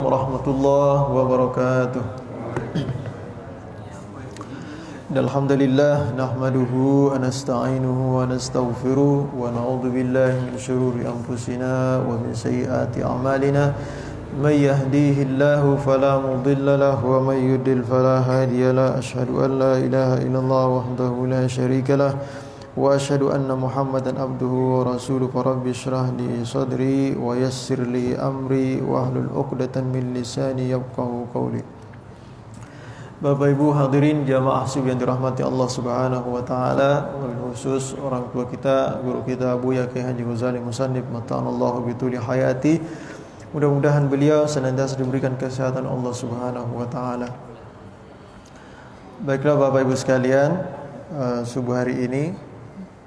warahmatullahi wabarakatuh. Alhamdulillah nahmaduhu wa nasta'inuhu wa nastaghfiruh wa na'udzu billahi min shururi anfusina wa min sayyiati a'malina. May yahdihillahu fala mudilla lahu wa may yudlil fala hadiya lahu. Asyhadu an la ilaha illallah wahdahu la syarika lah wa asyhadu anna Muhammadan abduhu wa rasuluhu. Rabbi shrah li sadri wa yassir li amri wa hlul 'uqdatam min lisani yafqahu qawli. Bapak Ibu hadirin jamaah yang dirahmati Allah Subhanahu wa taala, wabil khusus orang tua kita, guru kita Buya Kiai Haji Ghazali Musannif mata'anallahu bituli hayati. Mudah-mudahan beliau senantiasa diberikan kesehatan Allah Subhanahu wa taala. Baiklah Bapak Ibu sekalian, subuh hari ini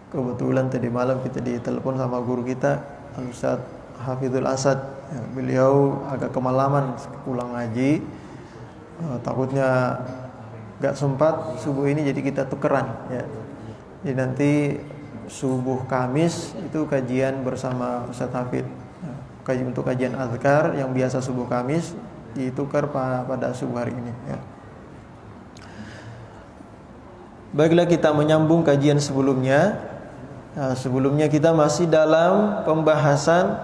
kebetulan tadi malam kita ditelepon sama guru kita Al-Ustaz Hafizul Asad. Beliau agak kemalaman pulang ngaji, takutnya gak sempat subuh ini, jadi kita tukeran ya. Jadi nanti subuh Kamis itu kajian bersama Ustaz Hafid. Untuk kajian azkar yang biasa subuh Kamis ditukar pada subuh hari ini ya. Baiklah, kita menyambung kajian sebelumnya. Sebelumnya kita masih dalam pembahasan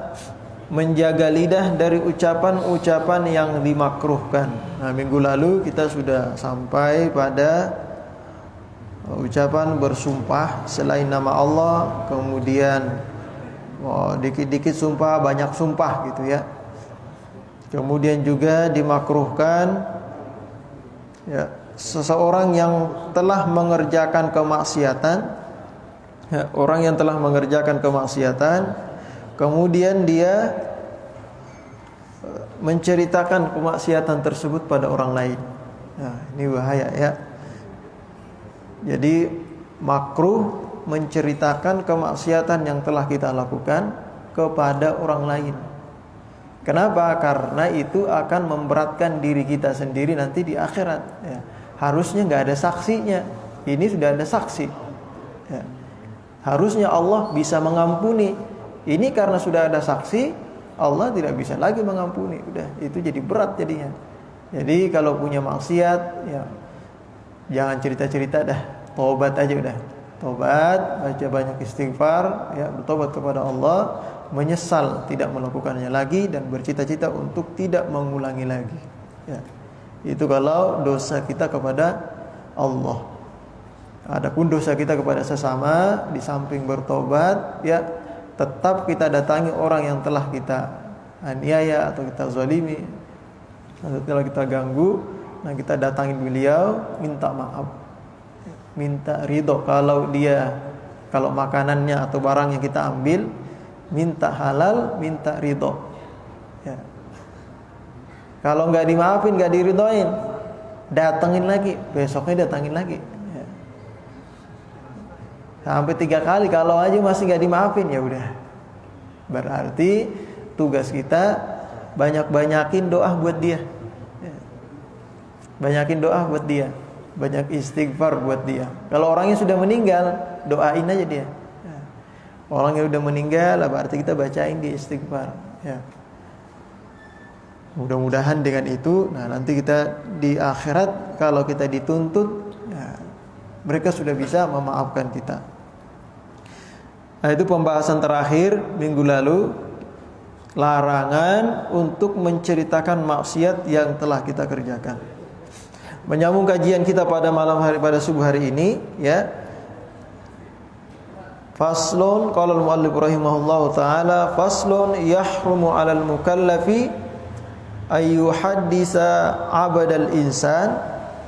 menjaga lidah dari ucapan-ucapan yang dimakruhkan. Minggu lalu kita sudah sampai pada ucapan bersumpah selain nama Allah, kemudian dikit-dikit sumpah, banyak sumpah gitu ya. Kemudian juga dimakruhkan ya, seseorang yang telah mengerjakan kemaksiatan ya, orang yang telah mengerjakan kemaksiatan kemudian dia menceritakan kemaksiatan tersebut pada orang lain. Nah, ini bahaya ya. Jadi makruh menceritakan kemaksiatan yang telah kita lakukan kepada orang lain. Kenapa? Karena itu akan memberatkan diri kita sendiri nanti di akhirat ya. Harusnya nggak ada saksinya, ini sudah ada saksi ya. Harusnya Allah bisa mengampuni, ini karena sudah ada saksi Allah tidak bisa lagi mengampuni. Udah, itu jadi berat jadinya. Jadi kalau punya maksiat ya jangan cerita-cerita dah, tobat aja udah. Tobat, baca banyak istighfar ya, bertobat kepada Allah, menyesal tidak melakukannya lagi dan bercita-cita untuk tidak mengulangi lagi ya. Itu kalau dosa kita kepada Allah. Adapun dosa kita kepada sesama, di samping bertobat ya, tetap kita datangi orang yang telah kita aniaya atau kita zalimi atau telah kita ganggu. Nah, kita datangi beliau, minta maaf, minta ridho. Kalau makanannya atau barang yang kita ambil, minta halal, minta ridho ya. Kalau nggak dimaafin, nggak diridhoin, datengin lagi, besoknya datengin lagi ya. Sampai 3 kali. Kalau aja masih nggak dimaafin, ya udah, berarti tugas kita banyak-banyakin doa buat dia ya. Banyakin doa buat dia, banyak istighfar buat dia. Kalau orangnya sudah meninggal, doain aja dia ya. Orang yang sudah meninggal, berarti kita bacain dia istighfar ya. Mudah-mudahan dengan itu, nah nanti kita di akhirat kalau kita dituntut ya, mereka sudah bisa memaafkan kita. Nah, itu pembahasan terakhir minggu lalu, larangan untuk menceritakan maksiat yang telah kita kerjakan. Menyambung kajian kita pada malam hari, pada subuh hari ini ya. Faslun, qala al-muallif rahimahullahu taala, faslun yahrumu 'alal mukallafi ayyuhaddisa 'abadal insan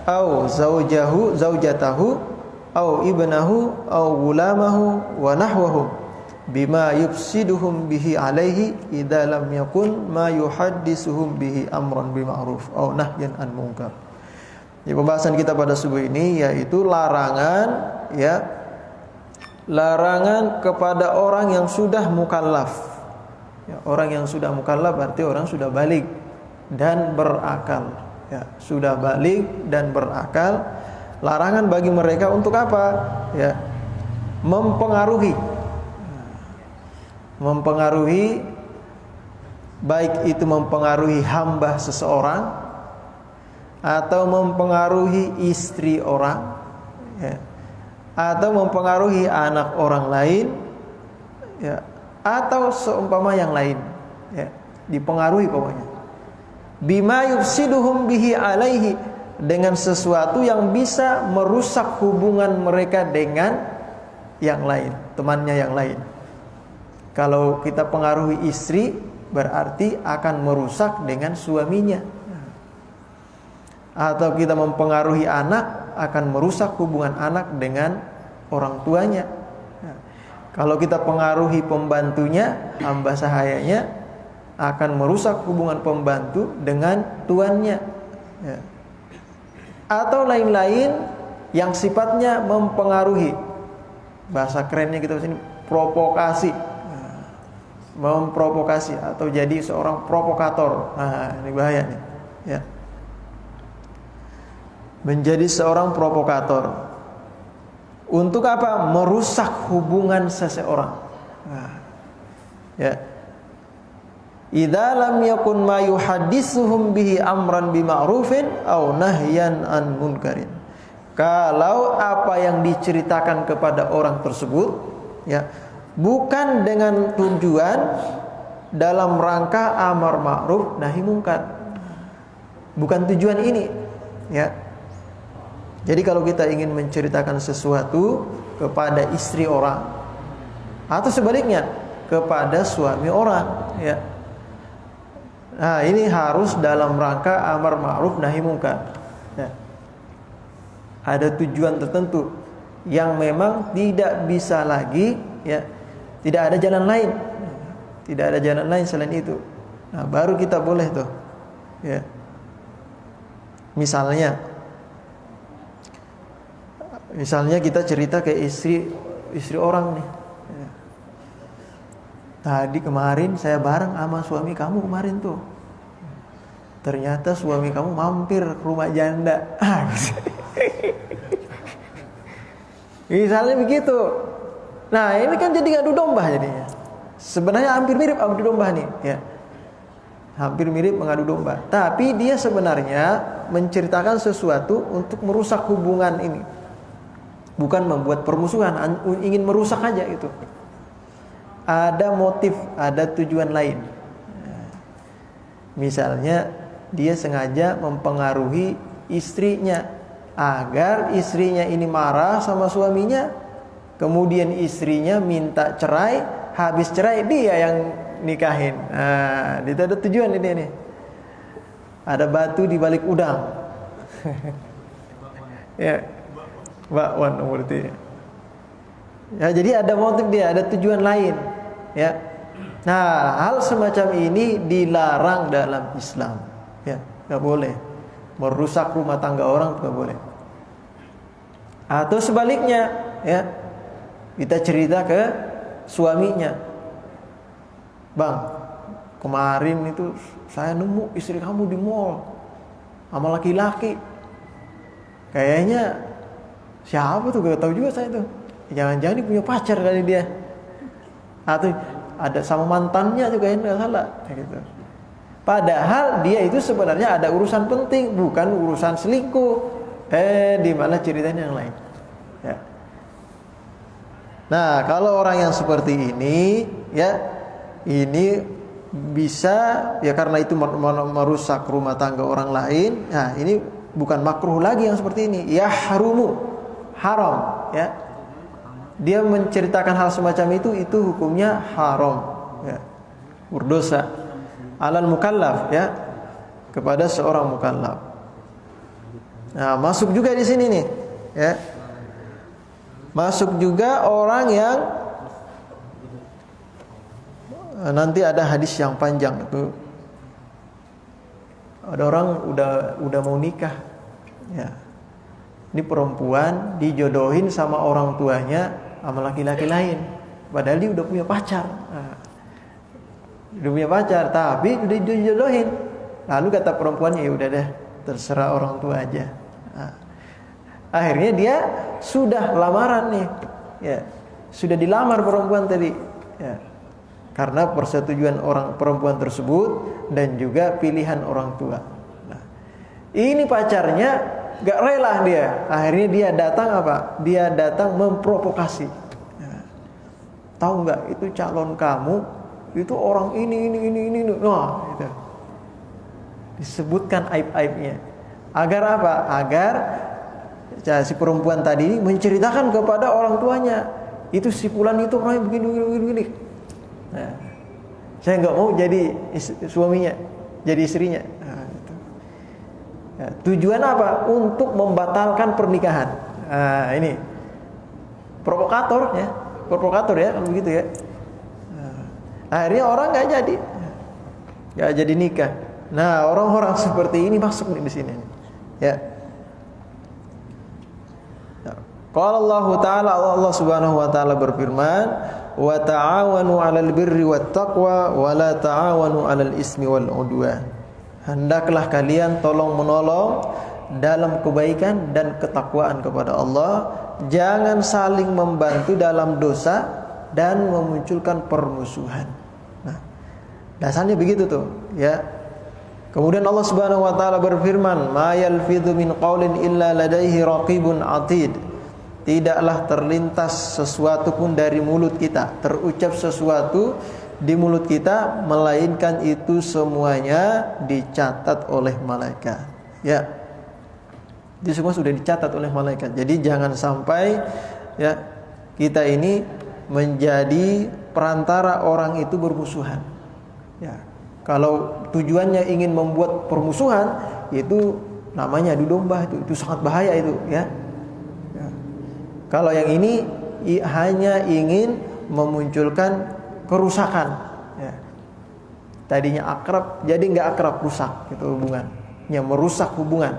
aw zaujatahu aw ibnahu aw gulamahu wa nahwahu bima yufsiduhum bihi alaihi idza lam yakun ma yuhaddisuhum bihi amran bima'ruf aw nahyan an munkar. Ya, pembahasan kita pada subuh ini yaitu larangan ya, larangan kepada orang yang sudah mukallaf ya. Orang yang sudah mukallaf berarti orang sudah baligh dan berakal ya, sudah baligh dan berakal. Larangan bagi mereka untuk apa ya? Mempengaruhi baik itu mempengaruhi hamba seseorang atau mempengaruhi istri orang, ya, atau mempengaruhi anak orang lain, ya, atau seumpama yang lain, ya, dipengaruhi pokoknya. Bima yufsiduhum bihi alaihi, dengan sesuatu yang bisa merusak hubungan mereka dengan yang lain, temannya yang lain. Kalau kita pengaruhi istri, berarti akan merusak dengan suaminya. Atau kita mempengaruhi anak, akan merusak hubungan anak dengan orang tuanya. Kalau kita pengaruhi pembantunya, hamba sahayanya, akan merusak hubungan pembantu dengan tuannya. Atau lain-lain yang sifatnya mempengaruhi. Bahasa kerennya kita sini provokasi, memprovokasi atau jadi seorang provokator. Nah, ini bahaya nih, ya. Menjadi seorang provokator. Untuk apa? Merusak hubungan seseorang. Nah, ya. Idza lam yakun ma yuhadditsuhum bihi amran bima'rufin aw nahyan an munkarin. Kalau apa yang diceritakan kepada orang tersebut, ya, bukan dengan tujuan dalam rangka amar ma'ruf nahi munkar. Bukan tujuan ini, ya. Jadi kalau kita ingin menceritakan sesuatu kepada istri orang atau sebaliknya kepada suami orang, ya. Nah, ini harus dalam rangka amar ma'ruf nahi munkar. Ya. Ada tujuan tertentu yang memang tidak bisa lagi, ya. Tidak ada jalan lain. Tidak ada jalan lain selain itu. Nah, baru kita boleh tuh. Ya. Misalnya kita cerita ke istri orang nih. Ya. Tadi kemarin saya bareng sama suami kamu kemarin tuh. Ternyata suami kamu mampir ke rumah janda. Misalnya begitu. Nah, ini kan jadi adu domba jadinya. Sebenarnya hampir mirip adu domba nih, ya. Hampir mirip mengadu domba. Tapi dia sebenarnya menceritakan sesuatu untuk merusak hubungan ini. Bukan membuat permusuhan, ingin merusak aja itu. Ada motif, ada tujuan lain. Misalnya dia sengaja mempengaruhi istrinya agar istrinya ini marah sama suaminya, kemudian istrinya minta cerai, habis cerai dia yang nikahin. Nah, itu ada tujuan ini nih. Ada batu di balik udang. Ya. Bakwan berarti. Ya, jadi ada motif dia, ada tujuan lain, ya. Nah, hal semacam ini dilarang dalam Islam, ya, nggak boleh. Merusak rumah tangga orang nggak boleh. Atau sebaliknya, ya, kita cerita ke suaminya, bang, kemarin itu saya nemu istri kamu di mall sama laki-laki, kayaknya siapa tuh, gak tahu juga saya tuh. Jangan-jangan dia punya pacar kali dia. Atau ada sama mantannya juga, yang nggak salah, gitu. Padahal dia itu sebenarnya ada urusan penting, bukan urusan selingkuh. Di mana ceritanya yang lain. Ya. Nah, kalau orang yang seperti ini, ya, ini bisa, ya, karena itu merusak rumah tangga orang lain. Nah, ini bukan makruh lagi yang seperti ini. Ya harumu, haram, ya. Dia menceritakan hal semacam itu hukumnya haram, ya. Berdosa alal mukallaf, ya, kepada seorang mukallaf. Nah, masuk juga di sini nih, ya. Masuk juga orang yang nanti ada hadis yang panjang itu. Ada orang udah mau nikah, ya. Ini perempuan dijodohin sama orang tuanya sama laki-laki lain, padahal dia udah punya pacar. Nah, udah punya pacar, tapi udah dijodohin. Lalu kata perempuannya, ya udah deh, terserah orang tua aja. Nah, akhirnya dia sudah lamaran nih, ya, sudah dilamar perempuan tadi, ya. karena persetujuan orang perempuan tersebut dan juga pilihan orang tua. Nah, ini pacarnya gak rela dia. Akhirnya dia datang apa? Dia datang memprovokasi. Nah, tahu nggak itu calon kamu itu orang ini. Nah, itu disebutkan aib-aibnya. Agar apa? Agar si perempuan tadi menceritakan kepada orang tuanya, itu si fulan itu orangnya begini. Nah, saya nggak mau jadi suaminya, jadi istrinya. Nah, itu. Ya, tujuan apa? Untuk membatalkan pernikahan. Nah, ini provokator ya, kalau begitu ya. Nah, akhirnya orang nggak jadi nikah. Nah, orang-orang seperti ini masuk nih di sini. Ya. Qala Allah Ta'ala, Allah Subhanahu wa taala berfirman, "Wa ta'awanu 'alal birri wat taqwa wa la ta'awanu 'alal ismi wal 'udwan." Hendaklah kalian tolong-menolong dalam kebaikan dan ketakwaan kepada Allah, jangan saling membantu dalam dosa dan memunculkan permusuhan. Nah, dasarnya begitu tuh, ya. Kemudian Allah Subhanahu wa taala berfirman, "Ma yalfidhu min qaulin illa ladaihi raqibun 'atid." Tidaklah terlintas sesuatu pun dari mulut kita, terucap sesuatu di mulut kita, melainkan itu semuanya dicatat oleh malaikat. Ya, itu semua sudah dicatat oleh malaikat. Jadi jangan sampai ya kita ini menjadi perantara orang itu bermusuhan. Ya, kalau tujuannya ingin membuat permusuhan, itu namanya adu domba, itu sangat bahaya itu, ya. Kalau yang ini hanya ingin memunculkan kerusakan, ya. Tadinya akrab jadi nggak akrab, rusak itu hubungan, yang merusak hubungan.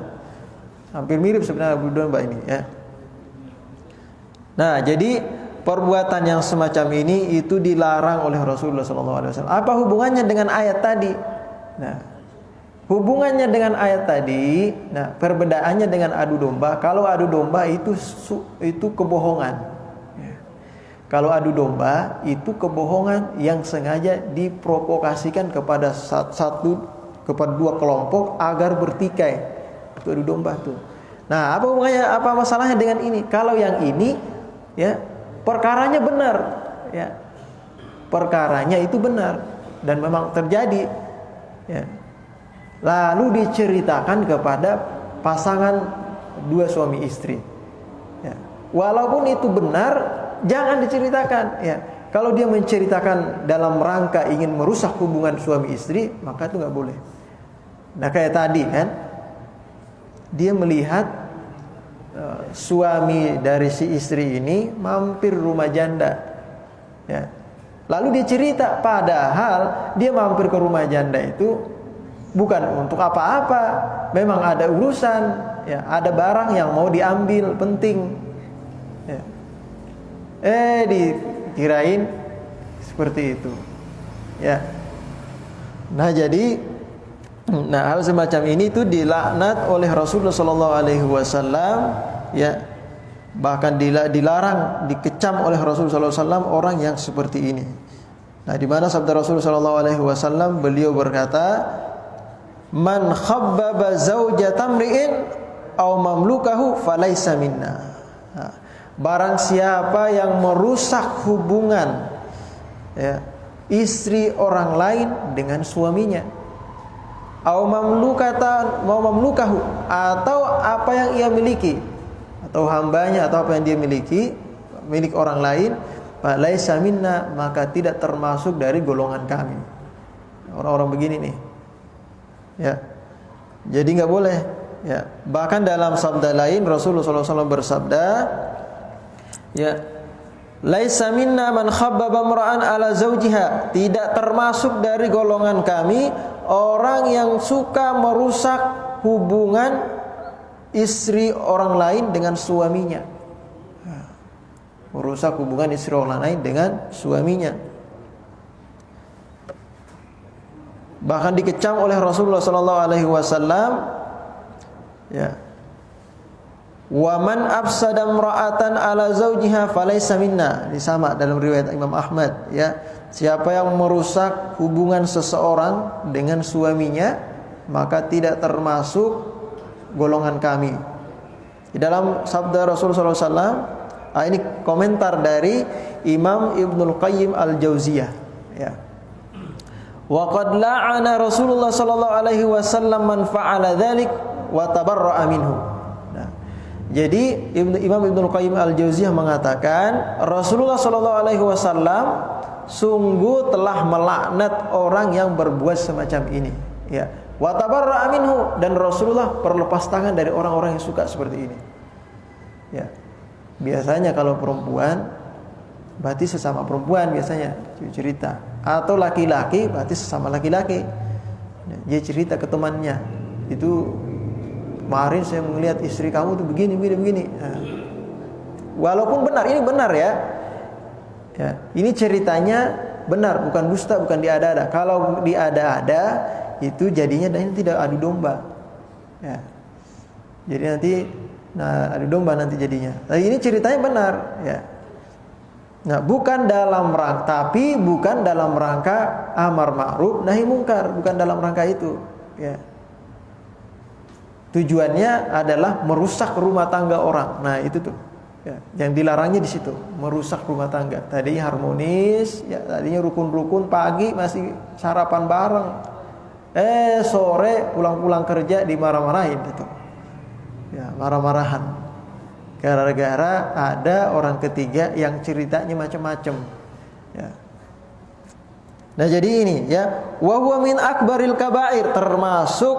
Hampir mirip sebenarnya adu domba ini, ya. Nah, jadi perbuatan yang semacam ini itu dilarang oleh Rasulullah SAW. Apa hubungannya dengan ayat tadi? Nah, hubungannya dengan ayat tadi, nah perbedaannya dengan adu domba. Kalau adu domba itu kebohongan. Ya. Kalau adu domba itu kebohongan yang sengaja diprovokasikan kepada kepada dua kelompok agar bertikai. Itu adu domba tuh. Nah, apa hubungannya? Apa masalahnya dengan ini? Kalau yang ini, ya perkaranya benar, ya perkaranya itu benar dan memang terjadi, ya. Lalu diceritakan kepada pasangan dua suami istri, ya. Walaupun itu benar, jangan diceritakan, ya. Kalau dia menceritakan dalam rangka ingin merusak hubungan suami istri, maka itu nggak boleh. Nah, kayak tadi kan, dia melihat suami dari si istri ini mampir rumah janda, ya. Lalu dia cerita, padahal dia mampir ke rumah janda itu bukan untuk apa-apa, memang ada urusan, ya, ada barang yang mau diambil penting, ya. Dikirain seperti itu, ya. Nah, jadi hal semacam ini tuh dilaknat oleh Rasulullah SAW, ya. Bahkan dilarang, dikecam oleh Rasulullah SAW orang yang seperti ini. Nah, di mana sabda Rasulullah SAW, beliau berkata, "Man khabbaba zauja tamri'in aw mamlukahu falaysa minna." Nah, barang siapa yang merusak hubungan, ya, istri orang lain dengan suaminya, aw mamlukahu, atau apa yang ia miliki, atau hambanya, atau apa yang dia miliki, milik orang lain, falaysa minna, maka tidak termasuk dari golongan kami. Orang-orang begini nih, ya. Jadi nggak boleh, ya. Bahkan dalam sabda lain Rasulullah SAW bersabda, ya, laisa minna man khabbaba imra'an ala zawjiha, tidak termasuk dari golongan kami orang yang suka merusak hubungan istri orang lain dengan suaminya. Merusak hubungan istri orang lain dengan suaminya. Bahkan dikecam oleh Rasulullah SAW, ya. Wa man afsada imra'atan ala zawjiha falaysa minna. Ini sama dalam riwayat Imam Ahmad, ya. Siapa yang merusak hubungan seseorang dengan suaminya, maka tidak termasuk golongan kami. Di dalam sabda Rasulullah SAW, ini komentar dari Imam Ibnul Qayyim Al-Jauziyah, ya. Wa qad la'ana Rasulullah sallallahu alaihi wasallam man fa'ala dzalik wa tabarra'a minhu. Nah, jadi Imam Ibnul Qayyim Al-Jauziyah mengatakan Rasulullah sallallahu alaihi wasallam sungguh telah melaknat orang yang berbuat semacam ini, ya. Wa tabarra'a minhu, dan Rasulullah berlepas tangan dari orang-orang yang suka seperti ini. Ya. Biasanya kalau perempuan berarti sesama perempuan biasanya cerita, atau laki-laki berarti sesama laki-laki. Dia cerita ke temannya, itu kemarin saya melihat istri kamu tuh begini. Nah, walaupun benar, ini benar ya. Ya, ini ceritanya benar, bukan dusta, bukan diada-ada. Kalau diada-ada itu jadinya dan tidak adu domba. Ya. Jadi nanti adu domba nanti jadinya. Nah, ini ceritanya benar, ya. Nah, bukan dalam rangka amar ma'ruf nahi mungkar, bukan dalam rangka itu, ya. Tujuannya adalah merusak rumah tangga orang. Nah, itu tuh, ya. Yang dilarangnya di situ, merusak rumah tangga. Tadinya harmonis, ya, tadinya rukun-rukun, pagi masih sarapan bareng. Sore pulang-pulang kerja dimarah-marahin itu. Ya, marah-marahan. Gara-gara ada orang ketiga yang ceritanya macam-macam, ya. Nah, jadi ini, ya, wa huwa min akbaril kabair, termasuk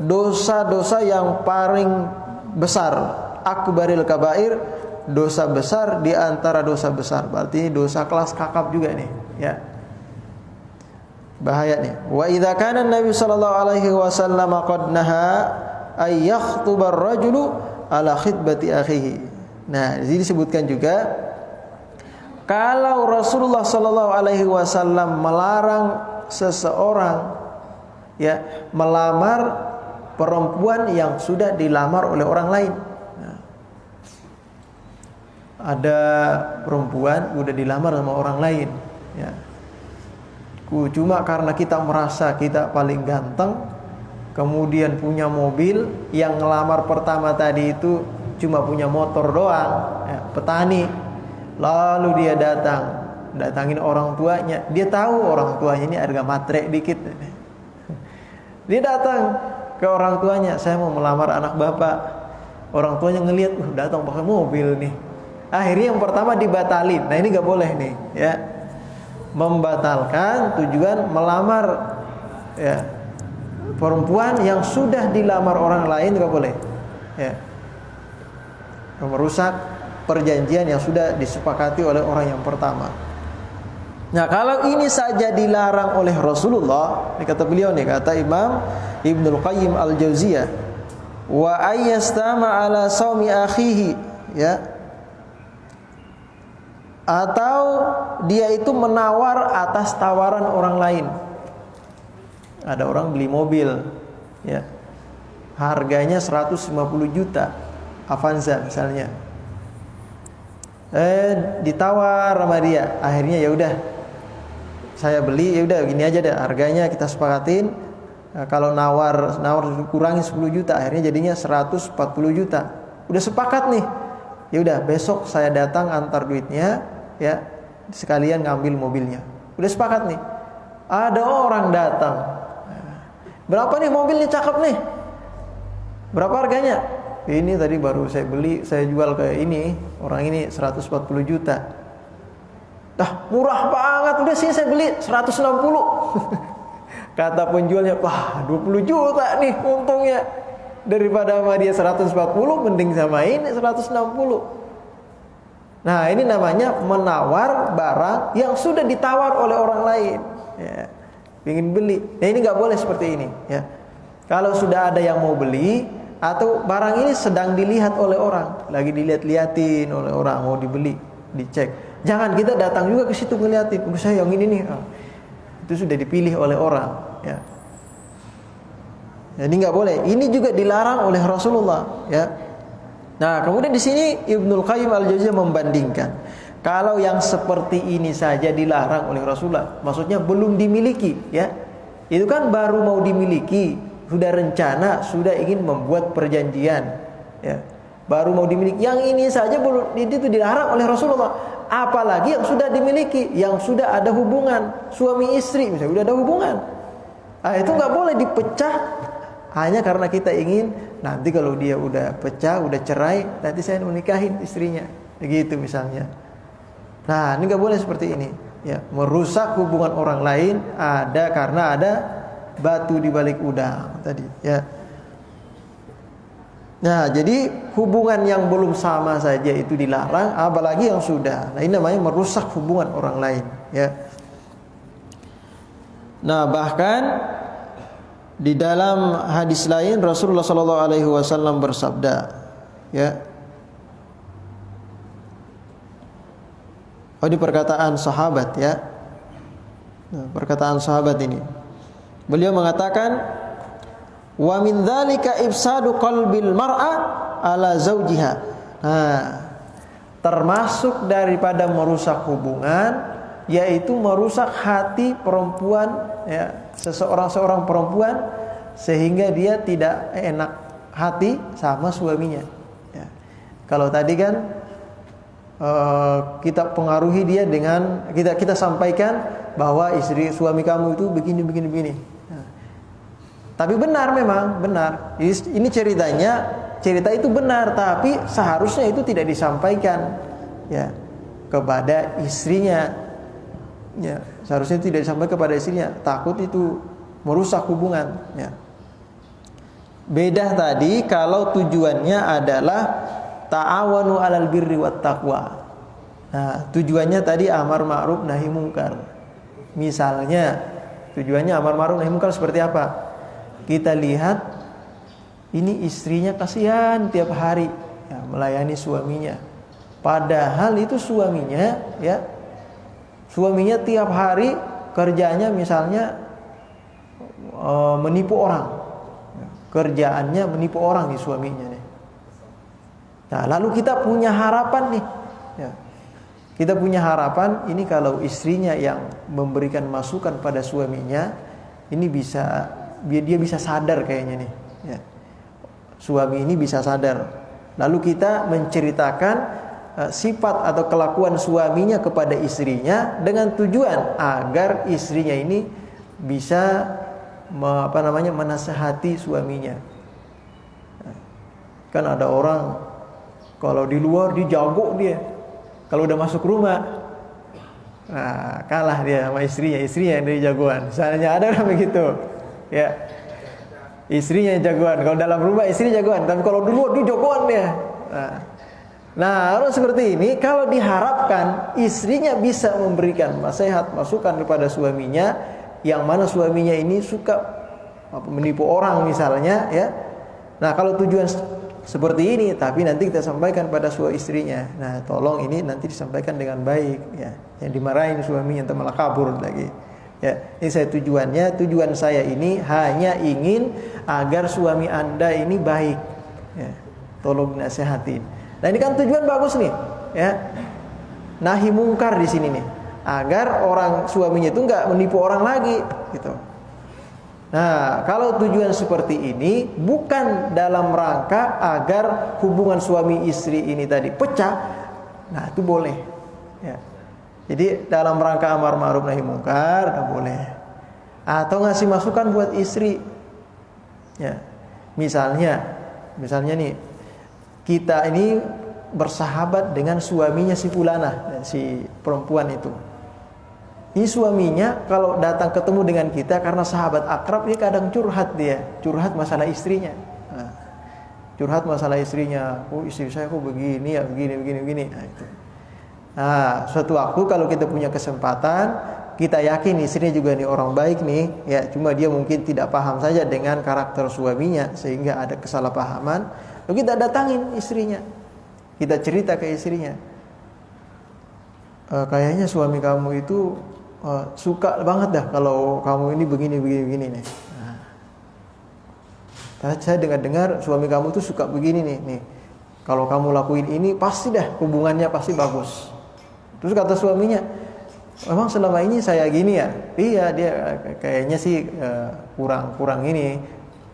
dosa-dosa yang paling besar. Akbaril kabair, dosa besar di antara dosa besar. Berarti dosa kelas kakap juga nih, ya. Bahaya nih. Wa idza kana Nabi sallallahu alaihi wasallam qad naha ay yakhtuba ar-rajulu ala khitbati akhihi. Nah, di sini disebutkan juga kalau Rasulullah sallallahu alaihi wasallam melarang seseorang, ya, melamar perempuan yang sudah dilamar oleh orang lain. Nah, ada perempuan udah dilamar sama orang lain, ya. Cuma karena kita merasa kita paling ganteng, kemudian punya mobil, yang ngelamar pertama tadi itu cuma punya motor doang, ya, petani. Lalu dia datangin orang tuanya. Dia tahu orang tuanya ini harga matre dikit. Dia datang ke orang tuanya, saya mau melamar anak bapak. Orang tuanya ngelihat, datang pakai mobil nih. Akhirnya yang pertama dibatalin. Nah, ini nggak boleh nih, ya. Membatalkan tujuan melamar, ya, perempuan yang sudah dilamar orang lain nggak boleh, ya. Merusak perjanjian yang sudah disepakati oleh orang yang pertama. Nah, kalau ini saja dilarang oleh Rasulullah, ini kata beliau nih, kata Imam Ibnul Qayyim Al-Jauziyah, wa ayyastama ala saumi akhihi, ya, atau dia itu menawar atas tawaran orang lain. Ada orang beli mobil, ya, harganya 150 juta, Avanza misalnya. Ditawar sama dia, akhirnya ya udah, saya beli, ya udah gini aja deh, harganya kita sepakatin. Kalau nawar kurangi 10 juta, akhirnya jadinya 140 juta. Udah sepakat nih. Ya udah, besok saya datang antar duitnya, ya, sekalian ngambil mobilnya. Udah sepakat nih. Ada orang datang. Berapa nih mobilnya, cakep nih. Berapa harganya? Ini tadi baru saya beli, saya jual ke ini, orang ini 140 juta. Murah banget, udah sini saya beli 160. Kata penjualnya, wah 20 juta nih untungnya. Daripada sama dia 140, mending sama ini 160. Nah, ini namanya menawar barang yang sudah ditawar oleh orang lain, ya, ingin beli. Nah, ini nggak boleh seperti ini, ya. Kalau sudah ada yang mau beli, atau barang ini sedang dilihat oleh orang, lagi dilihat-liatin oleh orang, mau dibeli, dicek. Jangan kita datang juga ke situ ngeliatin, saya yang ini nih. Itu sudah dipilih oleh orang, ya. Jadi nggak boleh. Ini juga dilarang oleh Rasulullah, ya. Nah, kemudian di sini Ibnul Qayyim Al-Jauziyah membandingkan, kalau yang seperti ini saja dilarang oleh Rasulullah, maksudnya belum dimiliki, ya. Itu kan baru mau dimiliki, sudah rencana, sudah ingin membuat perjanjian, ya. Baru mau dimiliki. Yang ini saja belum, itu dilarang oleh Rasulullah. Apalagi yang sudah dimiliki, yang sudah ada hubungan suami istri, misalnya sudah ada hubungan. Nah, itu nggak boleh dipecah hanya karena kita ingin nanti kalau dia udah pecah, udah cerai, nanti saya menikahin istrinya, begitu misalnya. Nah, ini nggak boleh seperti ini. Ya, merusak hubungan orang lain karena ada batu di balik udang tadi. Ya. Nah, jadi hubungan yang belum sama saja itu dilarang, apalagi yang sudah. Nah, ini namanya merusak hubungan orang lain. Ya. Nah, bahkan di dalam hadis lain Rasulullah Shallallahu Alaihi Wasallam bersabda, ya, ini perkataan sahabat, ya, nah, perkataan sahabat ini, beliau mengatakan, wa min dzalika ifsadu qalbil mar'a ala zaujiha. Nah, termasuk daripada merusak hubungan, yaitu merusak hati perempuan, ya, seorang perempuan, sehingga dia tidak enak hati sama suaminya. Ya. Kalau tadi kan kita pengaruhi dia dengan kita sampaikan bahwa suami kamu itu begini. Nah, tapi benar, memang benar. Ini cerita itu benar, tapi seharusnya itu tidak disampaikan, ya, kepada istrinya. Ya, seharusnya tidak disampaikan kepada istrinya, takut itu merusak hubungan, ya. Beda tadi kalau tujuannya adalah ta'awanu 'alal birri wat taqwa. Nah, tujuannya tadi amar ma'ruf nahi mungkar. Misalnya, tujuannya amar ma'ruf nahi mungkar seperti apa? Kita lihat ini istrinya kasihan tiap hari, ya, melayani suaminya. Padahal itu suaminya, ya, suaminya tiap hari kerjanya misalnya menipu orang. Kerjaannya menipu orang nih suaminya nih. Nah, lalu kita punya harapan nih, ya. Kita punya harapan ini kalau istrinya yang memberikan masukan pada suaminya, ini dia bisa sadar kayaknya nih, ya. Suami ini bisa sadar. Lalu kita menceritakan sifat atau kelakuan suaminya kepada istrinya dengan tujuan agar istrinya ini bisa menasehati suaminya. Kan ada orang kalau di luar dia jago, dia kalau udah masuk rumah, nah, kalah dia sama istrinya yang dari jagoan. Misalnya ada orang begitu, ya, istrinya yang jagoan. Kalau dalam rumah istrinya jagoan, tapi kalau di luar dia jagoan dia. Nah, orang seperti ini kalau diharapkan istrinya bisa memberikan nasihat, masukan kepada suaminya, yang mana suaminya ini suka menipu orang misalnya, ya. Nah, kalau tujuan seperti ini, tapi nanti kita sampaikan pada suami istrinya. Nah, tolong ini nanti disampaikan dengan baik, ya. Yang dimarahin suaminya entah malah kabur lagi. Ya, ini tujuan saya ini hanya ingin agar suami Anda ini baik. Ya, tolong nasihatin. Nah, ini kan tujuan bagus nih, ya. Nahi mungkar di sini nih, agar orang suaminya itu nggak menipu orang lagi, gitu. Nah, kalau tujuan seperti ini bukan dalam rangka agar hubungan suami istri ini tadi pecah, nah itu boleh, ya. Jadi dalam rangka amar ma'ruf nahi mungkar, nggak boleh. Atau ngasih masukan buat istri, ya. Misalnya nih, kita ini bersahabat dengan suaminya si fulanah, si perempuan itu. Ini suaminya kalau datang ketemu dengan kita karena sahabat akrab, dia kadang curhat masalah istrinya. Nah, curhat masalah istrinya, oh istri saya kok begini ya, begini. Nah, itu. Nah, suatu waktu kalau kita punya kesempatan, kita yakin istrinya juga nih orang baik nih, ya, cuma dia mungkin tidak paham saja dengan karakter suaminya sehingga ada kesalahpahaman. Lalu kita datangin istrinya, kita cerita ke istrinya, kayaknya suami kamu itu suka banget dah kalau kamu ini begini nih. Nah, saya dengar suami kamu tuh suka begini nih. Kalau kamu lakuin ini pasti dah hubungannya pasti bagus. Terus kata suaminya, memang selama ini saya gini ya? Iya, dia kayaknya sih kurang ini,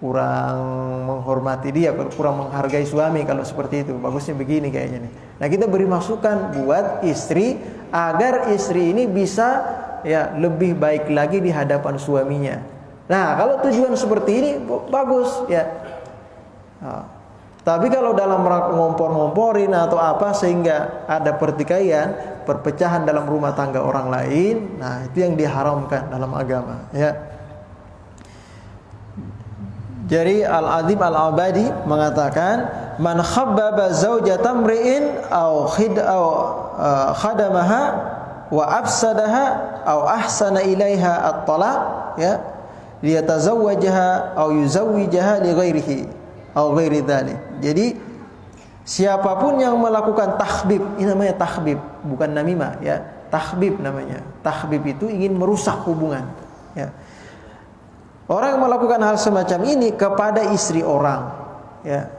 kurang menghormati dia, kurang menghargai suami kalau seperti itu. Bagusnya begini kayaknya nih. Nah, kita beri masukan buat istri agar istri ini bisa ya lebih baik lagi di hadapan suaminya. Nah, kalau tujuan seperti ini bagus ya. Nah, tapi kalau dalam rangka ngompor-ngomporin atau apa sehingga ada pertikaian, perpecahan dalam rumah tangga orang lain, nah itu yang diharamkan dalam agama ya. Jadi Al-Adib Al-Abadi mengatakan, man khabbaba zawjata mri'in aw khadamaha wa afsadaha aw ahsana ilaiha at-talaq ya, liyatazawwajaha aw yuzawwijaha li ghairihi aw ghairi dzalik. Jadi siapapun yang melakukan takhbib, ini namanya takhbib, bukan namimah ya. Takhbib namanya. Takhbib itu ingin merusak hubungan ya. Orang yang melakukan hal semacam ini kepada istri orang ya.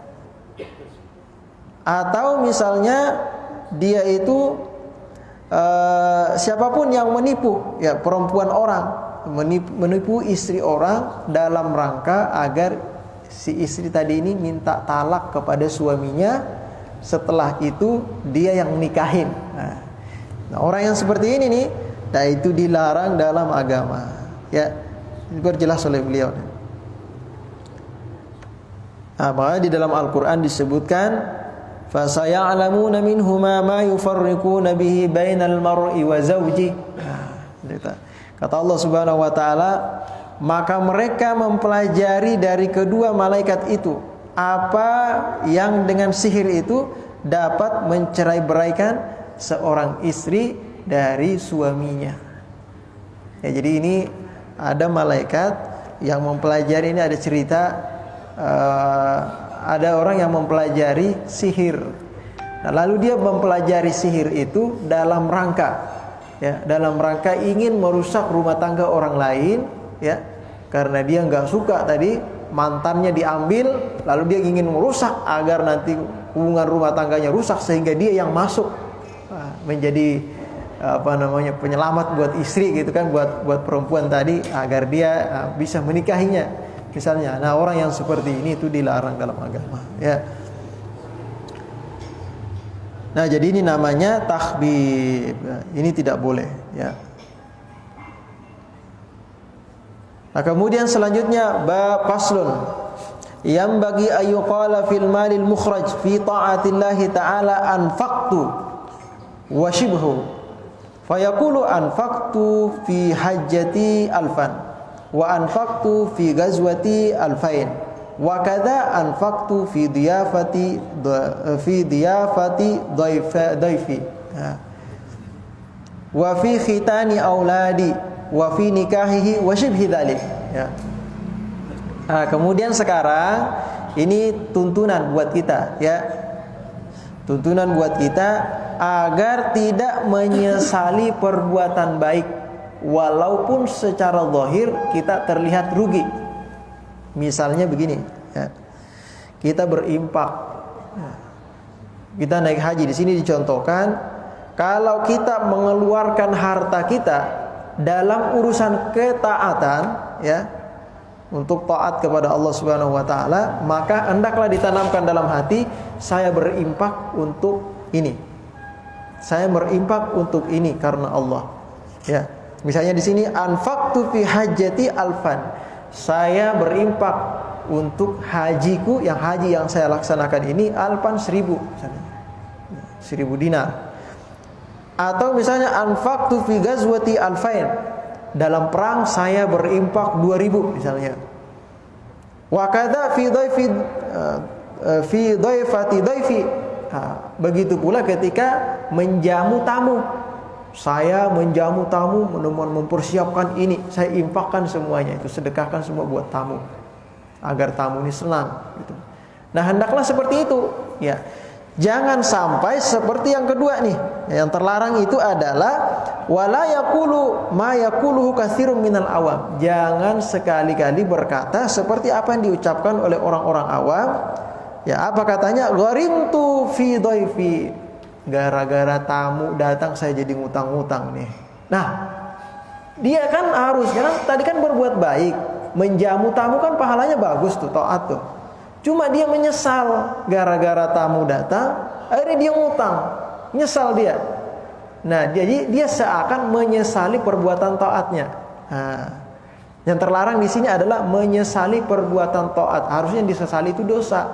Atau misalnya dia itu siapapun yang menipu ya, perempuan orang menipu istri orang dalam rangka agar si istri tadi ini minta talak kepada suaminya, setelah itu dia yang nikahin. Nah, orang yang seperti ini nih, nah itu dilarang dalam agama. Ya, diperjelas oleh beliau. Nah, makanya di dalam Al-Quran disebutkan, فَسَيَعْلَمُونَ مِنْهُمَا مَا يُفَرِّقُونَ بِهِ بَيْنَ الْمَرْءِ وَزَوْجِهِ. Kata Allah Subhanahu wa taala, maka mereka mempelajari dari kedua malaikat itu apa yang dengan sihir itu dapat mencerai-beraikan seorang istri dari suaminya. Ya, jadi ini ada malaikat yang mempelajari, ini ada cerita ada orang yang mempelajari sihir. Nah, lalu dia mempelajari sihir itu dalam rangka ya, dalam rangka ingin merusak rumah tangga orang lain ya, karena dia nggak suka tadi mantannya diambil, lalu dia ingin merusak agar nanti hubungan rumah tangganya rusak sehingga dia yang masuk menjadi penyelamat buat istri gitu kan, buat perempuan tadi agar dia bisa menikahinya misalnya. Nah, orang yang seperti ini itu dilarang dalam agama ya. Nah, jadi ini namanya takhbib. Ini tidak boleh ya. Nah, kemudian selanjutnya bab faslun yang bagi ayyuqala fil malil mukhraj fi ta'atillahi ta'ala anfaqtu wa shibhu fayaqulu anfaqtu fi hajjati alfan wa anfaqtu fi ghazwati alfain wa kadza anfaqtu fi diyafati dhaifi wa fi khitani auladi wa fi nikahihi wa shibhi dzalik ya. Nah, kemudian sekarang ini tuntunan buat kita ya. Tuntunan buat kita agar tidak menyesali perbuatan baik walaupun secara zahir kita terlihat rugi. Misalnya begini ya. Kita berimpak. Kita naik haji, di sini dicontohkan kalau kita mengeluarkan harta kita dalam urusan ketaatan ya, untuk taat kepada Allah Subhanahu wa taala, maka hendaklah ditanamkan dalam hati, saya berimpak untuk ini. Saya berimpak untuk ini karena Allah. Ya. Misalnya di sini anfaqtu fi hajjati alfan. Saya berimpak untuk hajiku, yang haji yang saya laksanakan ini alfan 1000 misalnya. 1000 dinar. Atau misalnya anfaqtu fi ghazwati alfain, dalam perang saya berimpak 2000 misalnya. Wa kadza fi dhaifati dhaifi. Begitu pula ketika menjamu tamu. Saya menjamu tamu, mempersiapkan ini, saya infakkan semuanya, itu sedekahkan semua buat tamu agar tamu ini senang gitu. Nah, hendaklah seperti itu ya. Jangan sampai seperti yang kedua nih. Yang terlarang itu adalah wala yaqulu ma yaquluhu katsirun minal awam. Jangan sekali-kali berkata seperti apa yang diucapkan oleh orang-orang awam, Ya, apa katanya? Gharimtu fi dhaifi. Gara-gara tamu datang saya jadi ngutang-ngutang nih. Nah, dia kan harusnya tadi kan berbuat baik, menjamu tamu kan pahalanya bagus tuh, taat tuh. Cuma dia menyesal gara-gara tamu datang, akhirnya dia ngutang. Nyesal dia. Nah, jadi dia seakan menyesali perbuatan taatnya. Nah, yang terlarang di sini adalah menyesali perbuatan taat. Harusnya disesali itu dosa.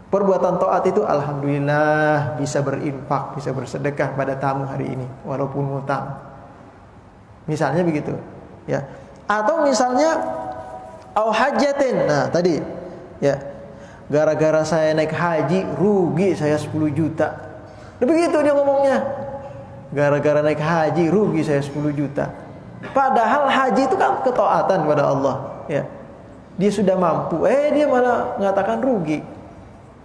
Perbuatan taat itu alhamdulillah bisa berinfak, bisa bersedekah pada tamu hari ini walaupun ngutang. Misalnya begitu, ya. Atau misalnya au hajatin. Nah, tadi ya. Gara-gara saya naik haji rugi saya 10 juta. Begitu dia ngomongnya. Gara-gara naik haji rugi saya 10 juta. Padahal haji itu kan ketaatan kepada Allah, ya. Dia sudah mampu, dia malah mengatakan rugi.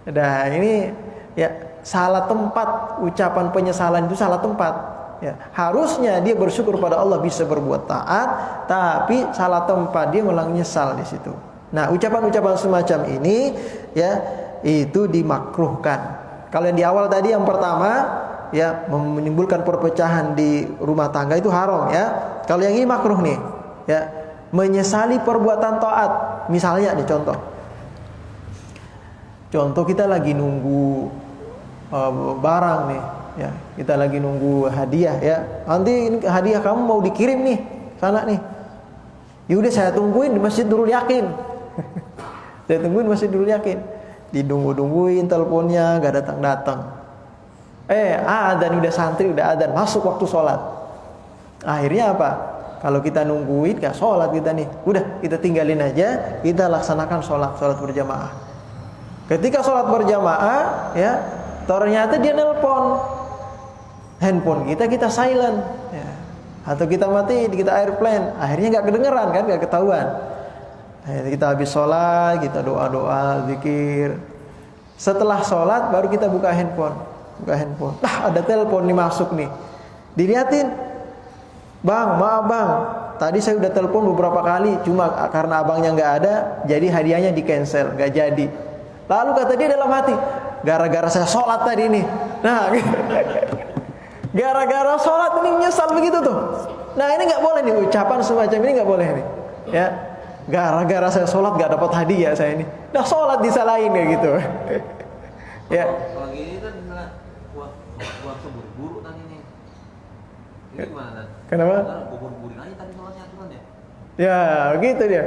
Nah, ini ya salah tempat, ucapan penyesalan itu salah tempat. Ya, harusnya dia bersyukur pada Allah bisa berbuat taat, tapi salah tempat dia malah menyesal di situ. Nah, ucapan-ucapan semacam ini ya itu dimakruhkan. Kalau yang di awal tadi yang pertama ya menimbulkan perpecahan di rumah tangga itu haram ya. Kalau yang ini makruh nih ya, menyesali perbuatan taat. Misalnya nih contoh kita lagi nunggu barang nih ya, kita lagi nunggu hadiah ya. Nanti ini hadiah kamu mau dikirim nih sana nih. Yaudah saya tungguin di masjid dulu yakin. Saya tungguin di masjid dulu yakin. Ditungguin teleponnya gak datang-datang. Adzan udah santri udah adzan masuk waktu sholat. Akhirnya apa? Kalau kita nungguin gak sholat kita nih, udah kita tinggalin aja, kita laksanakan sholat berjamaah. Ketika sholat berjamaah ya, ternyata dia nelpon, handphone kita silent ya. Atau kita mati, kita airplane, akhirnya gak kedengeran kan, gak ketahuan. Kita habis sholat, kita doa-doa, zikir. Setelah sholat baru kita buka handphone. Ada telepon nih masuk nih. Dilihatin, bang, maaf bang, tadi saya udah telepon beberapa kali, cuma karena abangnya nggak ada, jadi hadiahnya di cancel, nggak jadi. Lalu kata dia dalam hati, gara-gara saya sholat tadi nih. Nah, gara-gara sholat ini menyesal begitu tuh. Nah, ini nggak boleh nih, ucapan semacam ini nggak boleh nih. Ya, gara-gara saya sholat nggak dapat hadiah saya ini. Nah, sholat disalahin kayak gitu. Ya. Kalau gini kan waktu buru-buru kan ini. Ini gimana? Kenapa? Buru-buruin aja tadi sholatnya aturan ya. Ya, gitu dia.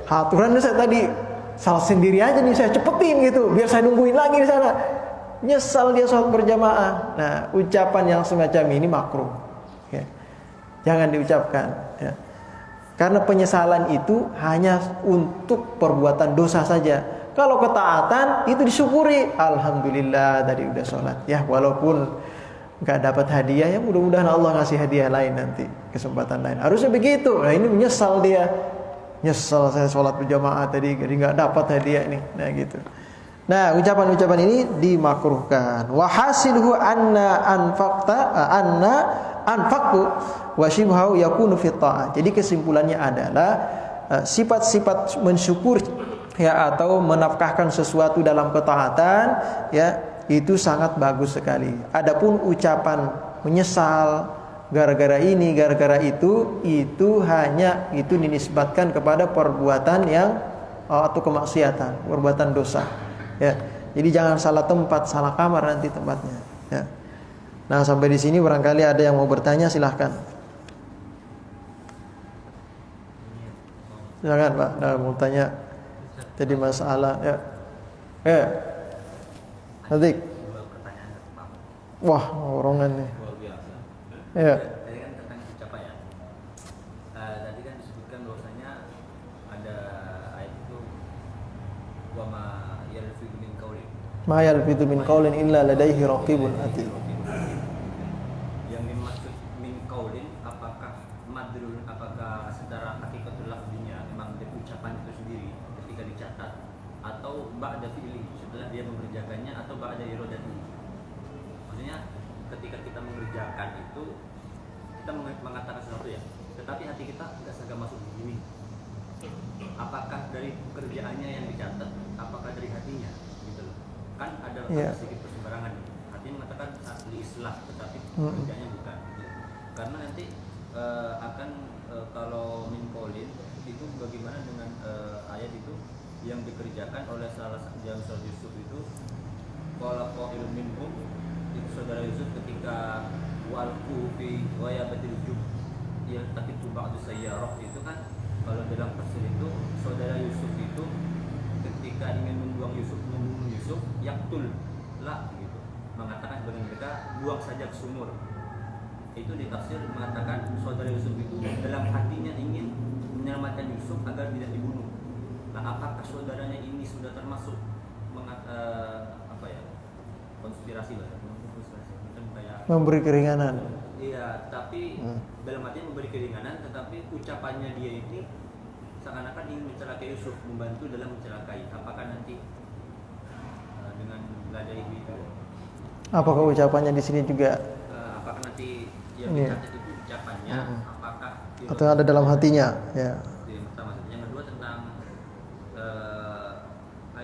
Aturannya saya tadi salah sendiri aja nih, saya cepetin gitu, biar saya nungguin lagi di sana. Nyesal dia sholat berjamaah. Nah, ucapan yang semacam ini makruh. Ya. Jangan diucapkan. Ya. Karena penyesalan itu hanya untuk perbuatan dosa saja. Kalau ketaatan itu disyukuri. Alhamdulillah tadi udah sholat. Ya, walaupun nggak dapat hadiah, ya mudah-mudahan Allah ngasih hadiah lain nanti, kesempatan lain. Harusnya begitu. Nah, ini menyesal dia. Nyesal saya sholat berjamaah tadi, jadi nggak dapat hadiah ini. Nah, gitu. Nah, ucapan-ucapan ini dimakruhkan. Wa hasilhu anna anfaqtu wa shibhu yakunu fi ta'ah. Jadi kesimpulannya adalah sifat-sifat mensyukur ya atau menafkahkan sesuatu dalam ketaatan ya itu sangat bagus sekali. Adapun ucapan menyesal gara-gara ini, gara-gara itu hanya itu dinisbatkan kepada perbuatan yang atau kemaksiatan, perbuatan dosa. Ya. Jadi jangan salah tempat, salah kamar nanti tempatnya. Ya. Nah, sampai di sini barangkali ada yang mau bertanya, silahkan. Silakan Pak, mau tanya. Jadi masalah ya. Adik. Wah, orongan nih. Luar biasa. Ya. Tadi kan tentang ucapan ya. Tadi kan disebutkan bahwasanya ada ayat itu wa ma yalfidu min qaulin. Ma yalfidu min qaulin illa ladaihi raqibun atid. Yang dimaksud min qaulin apakah madrul, apakah secara hakikatul lafzinya memang dari ucapan itu sendiri ketika dicatat, atau ba'da fi'li setelah dia mengerjakannya, atau ba'da iradati. Maksudnya ketika kita mengerjakan itu kita mengatakan sesuatu ya, tetapi hati kita tidak segera masuk di sini. Apakah dari pekerjaannya yang dicatat, apakah dari hatinya gitu. Iya. sedikit persembarangan. Artinya mengatakan asli islah, tetapi kerjanya bukan. Karena nanti akan kalau min qaulin itu bagaimana dengan ayat itu yang dikerjakan oleh salah satu yang saudara Yusuf itu, qala qailun minhum, itu saudara Yusuf ketika walqu fi ghayabatil jub yaltaqitu ba'du sayyarah, itu kan kalau dalam tafsir itu saudara Yusuf itu ketika ingin membunuh Yusuf yaktul lah gitu, mengatakan kepada mereka buang saja ke sumur. Itu ditafsir mengatakan saudara Yusuf itu dalam hatinya ingin menyelamatkan Yusuf agar tidak dibunuh. Nah, apakah saudaranya ini sudah termasuk konspirasi lah, macam kayak Memberi keringanan. iya, tapi dalam artian memberi keringanan, tetapi ucapannya dia ini seakan-akan ingin mencelakai Yusuf, membantu dalam mencelakai. Apakah nanti dengan ladai itu? Apakah ucapannya di sini juga? Apakah nanti yang dicatat itu ucapannya? Apakah Atau ada dalam hatinya? Ya. Yang pertama, yang kedua tentang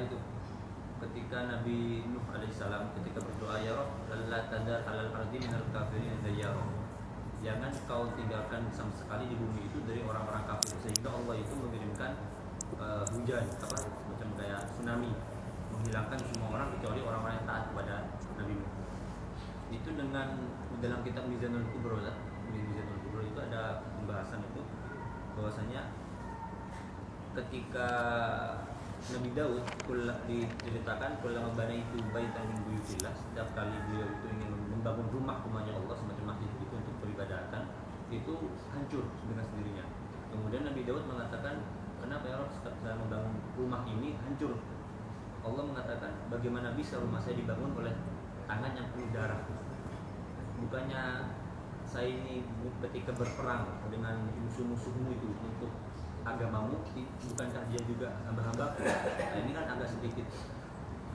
itu ketika Nabi Nuh alaihissalam ketika berdoa, ya Rabb la tadar alal ardi minal kafirin dayyara, jangan kau tinggalkan sama sekali di bumi itu dari orang-orang kafir, sehingga Allah itu mengirimkan hujan macam kayak tsunami, menghilangkan semua orang kecuali orang-orang yang taat kepada Nabi Nuh. Itu dengan dalam kitab Mizanul Kubro itu ada pembahasan itu bahwasanya ketika Nabi Daud diceritakan ulama bana itu baitan min buyutillah, setiap kali beliau itu ingin membangun rumahnya Allah semacam masjid itu untuk peribadatan, itu hancur dengan sendirinya. Kemudian Nabi Daud mengatakan, kenapa ya Rabb saya membangun rumah ini hancur? Allah mengatakan, bagaimana bisa rumah saya dibangun oleh tangan yang penuh darah? Bukannya saya ini ketika berperang dengan musuh-musuhmu itu untuk agamamu, bukankah dia juga hamba-hamba? Nah, ini kan agak sedikit.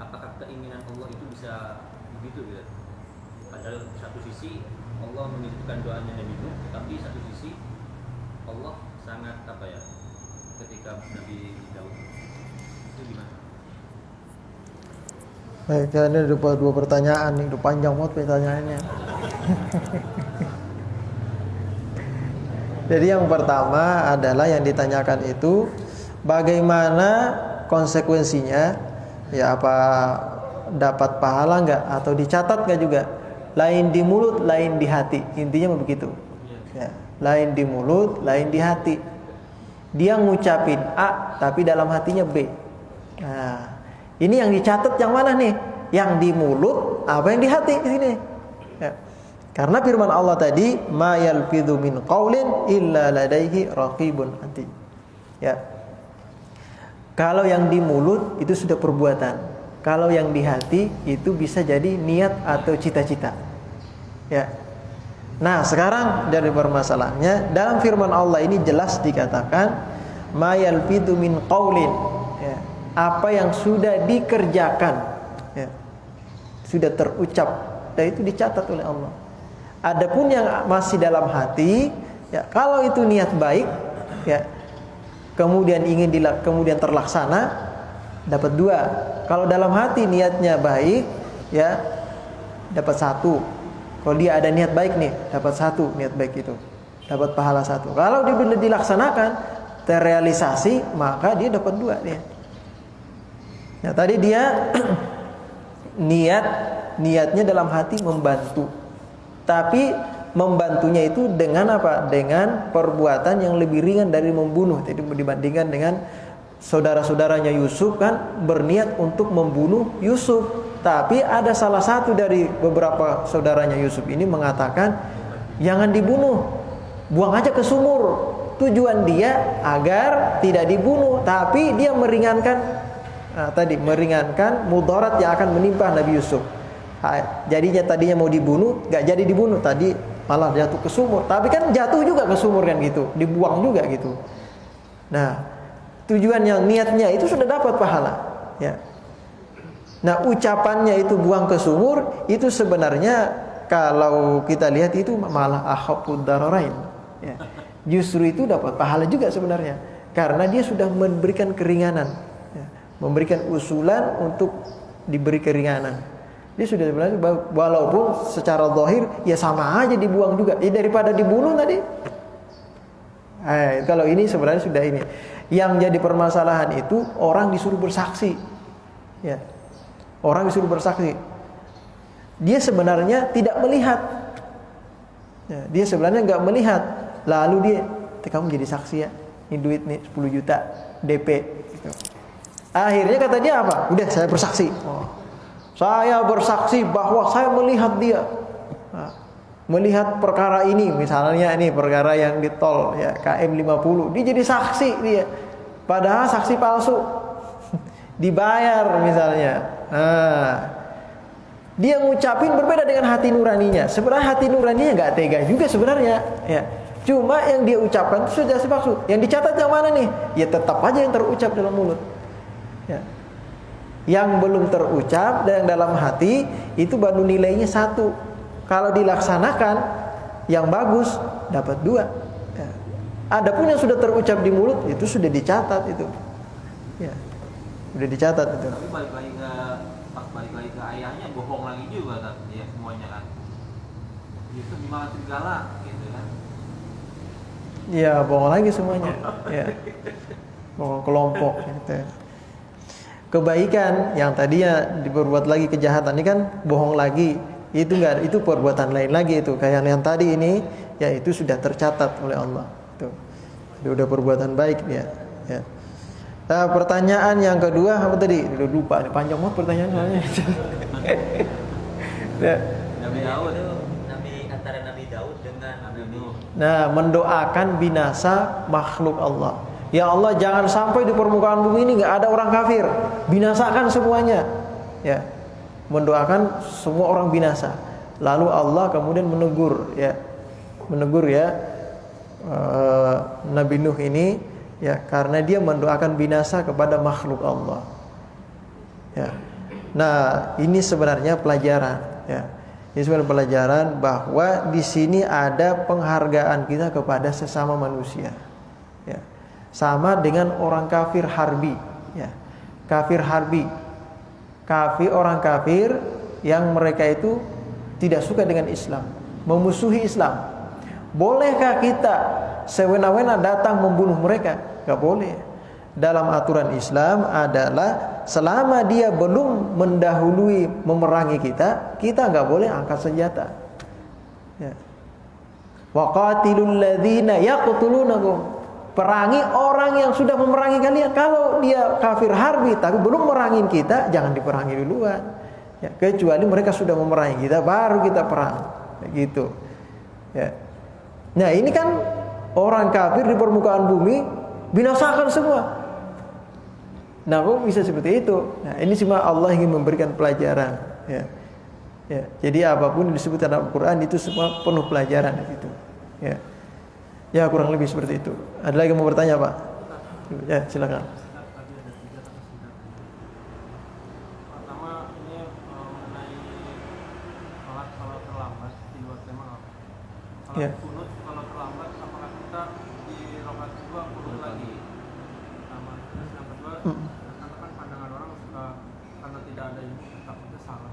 Apakah keinginan Allah itu bisa begitu gitu? Padahal satu sisi Allah mengijabkan doanya Nabi Nuh, tapi satu sisi Allah sangat ketika Nabi Daud itu gimana? Baik, ini ada dua pertanyaan nih, udah panjang banget pertanyaannya. Jadi yang pertama adalah yang ditanyakan itu bagaimana konsekuensinya, ya apa dapat pahala nggak atau dicatat nggak juga? Lain di mulut, lain di hati, intinya begitu. Ya, lain di mulut, lain di hati. Dia ngucapin A tapi dalam hatinya B. Nah, ini yang dicatat yang mana nih? Yang di mulut, apa yang di hati di sini? Ya. Karena firman Allah tadi, ma yalfidhu min qaulin illa ladaihi raqibun atid. Ya. Kalau yang di mulut itu sudah perbuatan. Kalau yang di hati itu bisa jadi niat atau cita-cita. Ya. Nah, sekarang dari permasalahannya dalam firman Allah ini jelas dikatakan ma yalfidhu min qaulin. Ya. Apa yang sudah dikerjakan, ya. Sudah terucap dan itu dicatat oleh Allah. Adapun yang masih dalam hati, ya, kalau itu niat baik, ya, kemudian kemudian terlaksana, dapat 2. Kalau dalam hati niatnya baik, ya, dapat 1. Kalau dia ada niat baik nih, dapat 1 niat baik itu, dapat pahala 1. Kalau dilaksanakan, terrealisasi, maka dia dapat 2 dia. Ya, tadi dia niatnya dalam hati membantu. Tapi membantunya itu dengan apa? Dengan perbuatan yang lebih ringan dari membunuh. Jadi dibandingkan dengan saudara-saudaranya Yusuf kan berniat untuk membunuh Yusuf. Tapi ada salah satu dari beberapa saudaranya Yusuf ini mengatakan, jangan dibunuh, buang aja ke sumur. Tujuan dia agar tidak dibunuh, tapi dia meringankan mudarat yang akan menimpa Nabi Yusuf. Tadinya mau dibunuh, gak jadi dibunuh, tadi malah jatuh ke sumur. Tapi kan jatuh juga ke sumur kan gitu, dibuang juga gitu. Nah, tujuan yang niatnya itu sudah dapat pahala. Ya. Nah, ucapannya itu buang ke sumur itu sebenarnya kalau kita lihat itu malah akhafud dararain. Ya. Justru itu dapat pahala juga sebenarnya, karena dia sudah memberikan keringanan, ya. Memberikan usulan untuk diberi keringanan. Dia sudah sebenarnya, walaupun secara zahir ya sama aja dibuang juga. Ya daripada dibunuh tadi. Kalau ini sebenarnya sudah ini. Yang jadi permasalahan itu orang disuruh bersaksi. Ya. Orang disuruh bersaksi. Dia sebenarnya tidak melihat. Ya, dia sebenarnya nggak melihat. Lalu dia, kamu jadi saksi ya. Ini duit nih 10 juta DP. Gitu. Akhirnya kata dia apa? Udah saya bersaksi. Saya bersaksi bahwa saya melihat dia. Melihat perkara ini, misalnya ini perkara yang di tol ya KM 50, dia jadi saksi dia. Padahal saksi palsu. Dibayar misalnya. Dia ngucapin berbeda dengan hati nuraninya. Sebenarnya hati nuraninya nggak tega juga sebenarnya, ya. Cuma yang dia ucapkan itu sudah palsu. Yang dicatat yang mana nih? Ya tetap aja yang terucap dalam mulut. Ya. Yang belum terucap dan yang dalam hati itu baru nilainya 1. Kalau dilaksanakan yang bagus dapat 2. Ya. Adapun yang sudah terucap di mulut itu sudah dicatat itu. Ya. Sudah dicatat itu. Tapi balik lagi ke ayahnya bohong lagi juga kan ya semuanya kan. Itu gimana segala gitu kan. Iya, bohong lagi semuanya. Ya. Bohong kelompok gitu. Kebaikan yang tadinya diperbuat lagi kejahatan ini kan bohong lagi. Itu enggak, itu perbuatan lain lagi itu. Kayak yang tadi ini, ya itu sudah tercatat oleh Allah. Itu udah perbuatan baik dia. Ya. Nah, pertanyaan yang kedua apa tadi? Udah lupa, panjang banget pertanyaan soalnya. Ya. Nabi Daud itu antara Nabi Daud dengan Nabi Nuh. Nah, mendoakan binasa makhluk Allah. Ya Allah, jangan sampai di permukaan bumi ini enggak ada orang kafir. Binasakan semuanya. Ya. Mendoakan semua orang binasa. Lalu Allah kemudian menegur Nabi Nuh ini ya karena dia mendoakan binasa kepada makhluk Allah. Ya. Nah, ini sebenarnya pelajaran ya. Ini sebenarnya pelajaran bahwa di sini ada penghargaan kita kepada sesama manusia. Ya. Sama dengan orang kafir harbi ya. Kafir harbi. Orang kafir yang mereka itu tidak suka dengan Islam, memusuhi Islam. Bolehkah kita sewena-wena datang membunuh mereka? Gak boleh. Dalam aturan Islam adalah selama dia belum mendahului memerangi kita, kita gak boleh angkat senjata. Ya. Waqatilul ladzina yaqtulunakum. Perangi orang yang sudah memerangi kalian. Kalau dia kafir harbi tapi belum merangin kita, jangan diperangi duluan. Ya, kecuali mereka sudah memerangi kita, baru kita perang. Gitu. Ya. Nah, ini kan orang kafir di permukaan bumi binasakan semua. Nah, kok bisa seperti itu? Nah, ini cuma Allah ingin memberikan pelajaran. Ya. Ya. Jadi apapun yang disebut dalam Al-Quran itu semua penuh pelajaran gitu. Ya. Ya kurang lebih seperti itu. Ada lagi yang mau bertanya Pak? Ya silakan. Pertama ini mengenai sholat terlambat di luar tema apa? Ya. Kunut kalau terlambat apakah kita di rakaat kedua kunut lagi? Pertama, terus yang kedua karena kan pandangan orang suka karena tidak ada ilmu takutnya salah.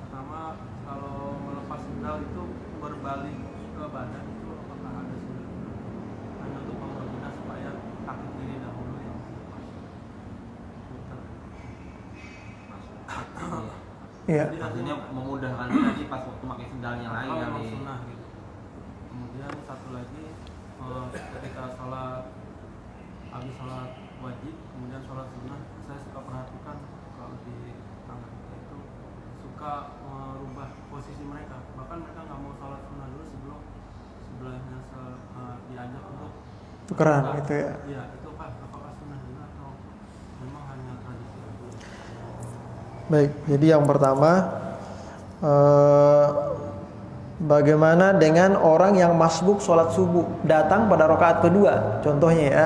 Pertama kalau melepas sendal itu berbalik ke badan itu apakah ada sunnah? Hanya untuk mempermudah supaya kaki kiri dahulu yang putar. Iya. Jadi artinya memudahkan lagi pas waktu pakai sendalnya lagi kali. Sunnah gitu. Kemudian satu lagi ketika habis sholat wajib, kemudian sholat sunnah, saya suka perhatikan kalau di tangan kita itu suka merubah posisi mereka. Bahkan mereka nggak mau sholat sunnah dulu sebelum sebelahnya diajak untuk Tukeran gitu ya. Iya, itu apakah sunnah juga atau memang hanya tradisi? Baik, jadi yang pertama bagaimana dengan orang yang masbuk sholat subuh datang pada rakaat kedua, contohnya ya,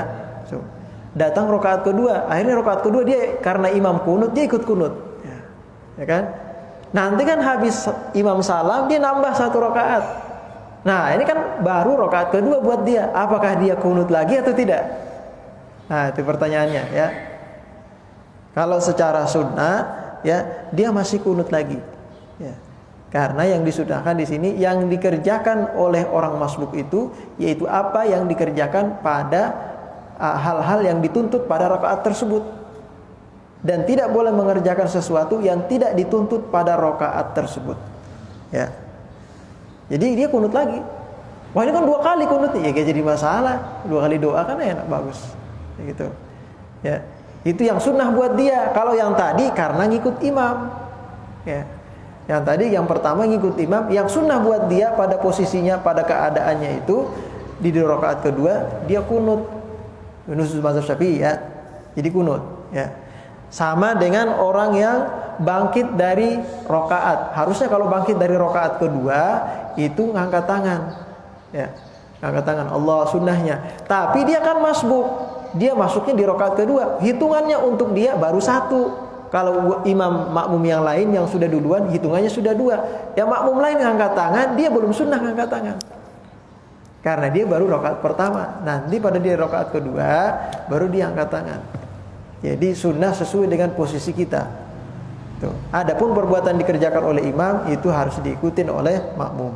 datang rakaat kedua, akhirnya rakaat kedua dia karena imam kunut dia ikut kunut, ya kan? Nanti kan habis imam salam dia nambah 1 rakaat. Nah ini kan baru rakaat kedua buat dia, apakah dia kunut lagi atau tidak? Nah itu pertanyaannya ya. Kalau secara sunnah ya, dia masih kunut lagi. Ya. Karena yang disunahkan di sini yang dikerjakan oleh orang masbuk itu yaitu apa yang dikerjakan pada hal-hal yang dituntut pada rakaat tersebut. Dan tidak boleh mengerjakan sesuatu yang tidak dituntut pada rakaat tersebut. Ya. Jadi dia kunut lagi. Wah, ini kan 2 kali kunut, ya gak jadi masalah. 2 kali doa kan enak, bagus. Gitu. Ya. Itu yang sunnah buat dia. Kalau yang tadi karena ngikut imam. Ya. Yang tadi yang pertama ngikut imam, yang sunnah buat dia pada posisinya, pada keadaannya itu di rakaat kedua dia kunut. Menurut mazhab Syafi'i ya. Jadi kunut, ya. Sama dengan orang yang bangkit dari rakaat. Harusnya kalau bangkit dari rakaat kedua itu ngangkat tangan. Ya. Ngangkat tangan, Allah sunnahnya. Tapi dia kan masbuk. Dia masuknya di rakaat kedua. Hitungannya untuk dia baru 1. Kalau imam makmum yang lain yang sudah duluan hitungannya sudah 2. Yang makmum lain ngangkat tangan, dia belum sunnah ngangkat tangan. Karena dia baru rakaat pertama. Nanti pada dia rakaat kedua baru dia angkat tangan. Jadi sunnah sesuai dengan posisi kita. Tuh. Adapun perbuatan dikerjakan oleh imam itu harus diikutin oleh makmum.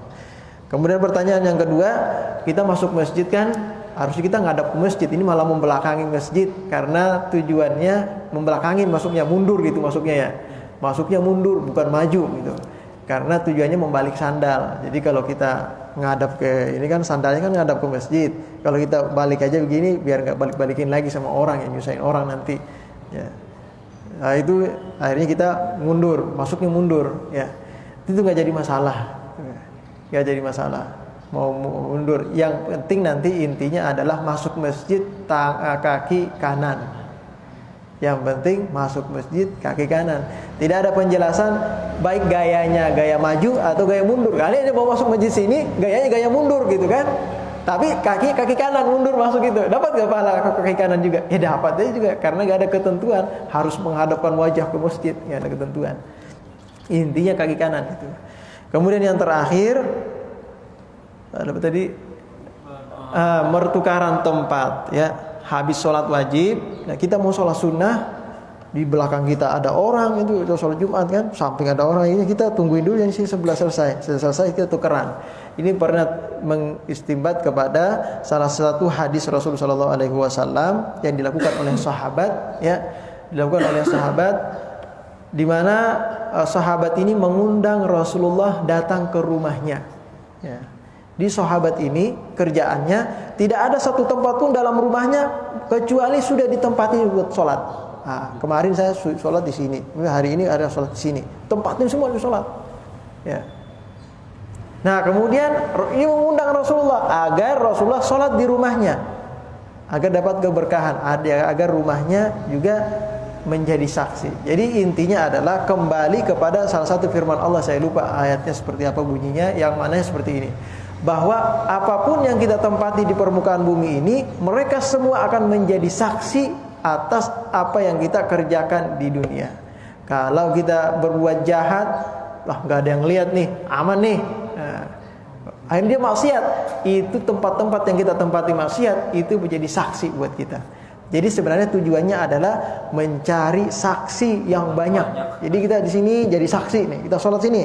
Kemudian pertanyaan yang kedua, kita masuk masjid kan harusnya kita ngadap ke masjid, ini malah membelakangi masjid karena tujuannya membelakangi, masuknya mundur gitu masuknya ya. Masuknya mundur bukan maju gitu. Karena tujuannya membalik sandal. Jadi kalau kita ngadap ke ini kan sandalnya kan ngadap ke masjid. Kalau kita balik aja begini biar nggak balik-balikin lagi sama orang yang nyusahin orang nanti. Ya. Nah, itu akhirnya kita mundur, masuknya mundur ya. Itu nggak jadi masalah. Nggak jadi masalah. Mau mundur, yang penting nanti intinya adalah masuk masjid kaki kanan. Yang penting masuk masjid kaki kanan. Tidak ada penjelasan baik gayanya gaya maju atau gaya mundur. Kalian mau masuk masjid sini gayanya gaya mundur gitu kan? Tapi kaki kanan mundur masuk gitu. Dapat gak pahala kaki kanan juga? Ya dapat aja juga karena gak ada ketentuan harus menghadapkan wajah ke masjid, gak ada ketentuan. Intinya kaki kanan itu. Kemudian yang terakhir apa tadi? Mertukaran tempat ya. Habis sholat wajib, nah kita mau sholat sunnah, di belakang kita ada orang itu sholat Jumat kan, samping ada orang ini kita tungguin dulu yang sini sebelah selesai. Selesai kita tukeran. Ini pernah mengistimbat kepada salah satu hadis Rasulullah SAW yang dilakukan oleh sahabat ya, dilakukan oleh sahabat di mana sahabat ini mengundang Rasulullah datang ke rumahnya. Ya. Di sahabat ini kerjaannya tidak ada satu tempat pun dalam rumahnya kecuali sudah ditempati buat sholat. Nah, kemarin saya sholat di sini, hari ini ada sholat di sini, tempatin semua di sholat. Ya. Nah kemudian ini mengundang Rasulullah agar Rasulullah sholat di rumahnya, agar dapat keberkahan, agar rumahnya juga menjadi saksi. Jadi intinya adalah kembali kepada salah satu firman Allah, saya lupa ayatnya seperti apa bunyinya, yang mana seperti ini. Bahwa apapun yang kita tempati di permukaan bumi ini, mereka semua akan menjadi saksi atas apa yang kita kerjakan di dunia. Kalau kita berbuat jahat, lah nggak ada yang lihat nih, aman nih. Nah, akhirnya dia maksiat. Itu tempat-tempat yang kita tempati maksiat itu menjadi saksi buat kita. Jadi sebenarnya tujuannya adalah mencari saksi yang banyak. Jadi kita di sini jadi saksi nih, kita sholat sini.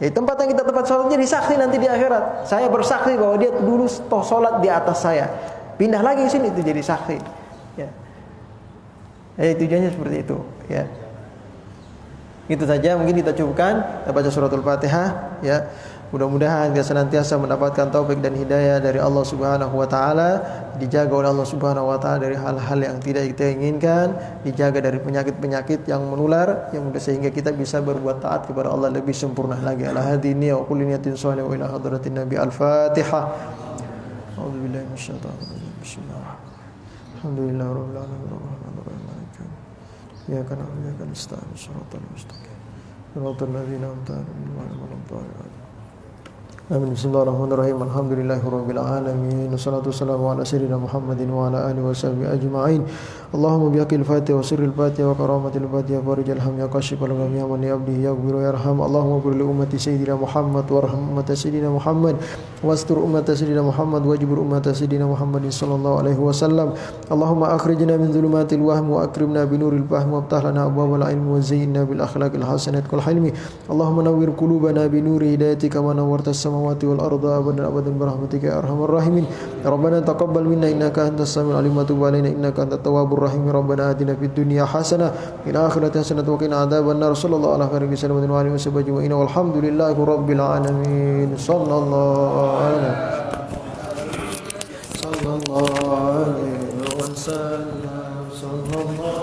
Jadi tempat yang kita tempat sholat jadi saksi nanti di akhirat. Saya bersaksi bahwa dia dulu sholat di atas saya. Pindah lagi ke sini itu jadi saksi. Ya. Tujuannya seperti itu. Ya. Itu saja mungkin kita cukupkan. Kita baca suratul Fatihah. Ya. Mudah-mudahan kita senantiasa mendapatkan taufik dan hidayah dari Allah Subhanahu wa taala, dijaga oleh Allah Subhanahu wa taala dari hal-hal yang tidak kita inginkan, dijaga dari penyakit-penyakit yang menular, yang sehingga kita bisa berbuat taat kepada Allah lebih sempurna lagi. Ala hadini wa kulli niyatin shalih wa ila hadratin nabi al-Fatihah. A'udzubillahi minasyaitonir rajim. Bismillahirrahmanirrahim. Alhamdulillahirabbil alamin arrahmanir rahim maliki yaumiddin. Iyyaka na'budu wa iyyaka nasta'in. Shiratal mustaqim. Shiratal ladzina an'amta 'alaihim ghairil maghdubi 'alaihim. Amin. Bismillahirrahmanirrahim. Alhamdulillahirabbil alamin. Wassalatu wassalamu ala sayyidina Muhammadin wa ala alihi washabihi ajma'in. Allahumma bihaqqil Fatiha wa sirril Fatiha wa karamatil Fatiha farijal ham ya kashifal gham ya man yabdi yaghfiru yarham. Allahumma ighfir li ummati sayyidina Muhammad warham ummata sayyidina Muhammad wastur ummata sayyidina Muhammad wajbur ummata sayyidina Muhammadin sallallahu alaihi wasallam. Allahumma akhrijna min dhulumatil wahm wa akrimna bi nuril fahm wa aftah lana abwabal ilmi wa zayyinna bil akhlaqil hasanati wal hilmi. Allahumma nawwir qulubana bi nuri hidayatika kama nawwartas samawati wal arda abadan birahmatika ya arhamar rahimin. Rabbana taqabbal minna innaka antas samiul alim wa tub alaina innaka antat tawwabur rahim. Rabbana atina fid dunya hasanah wa fil akhirati hasanah wa qina adzabannar. Sallallahu ala khairin wasallam wa alihi wasallam wa walhamdulillahi rabbil alamin. Sallallahu alaihi wasallam.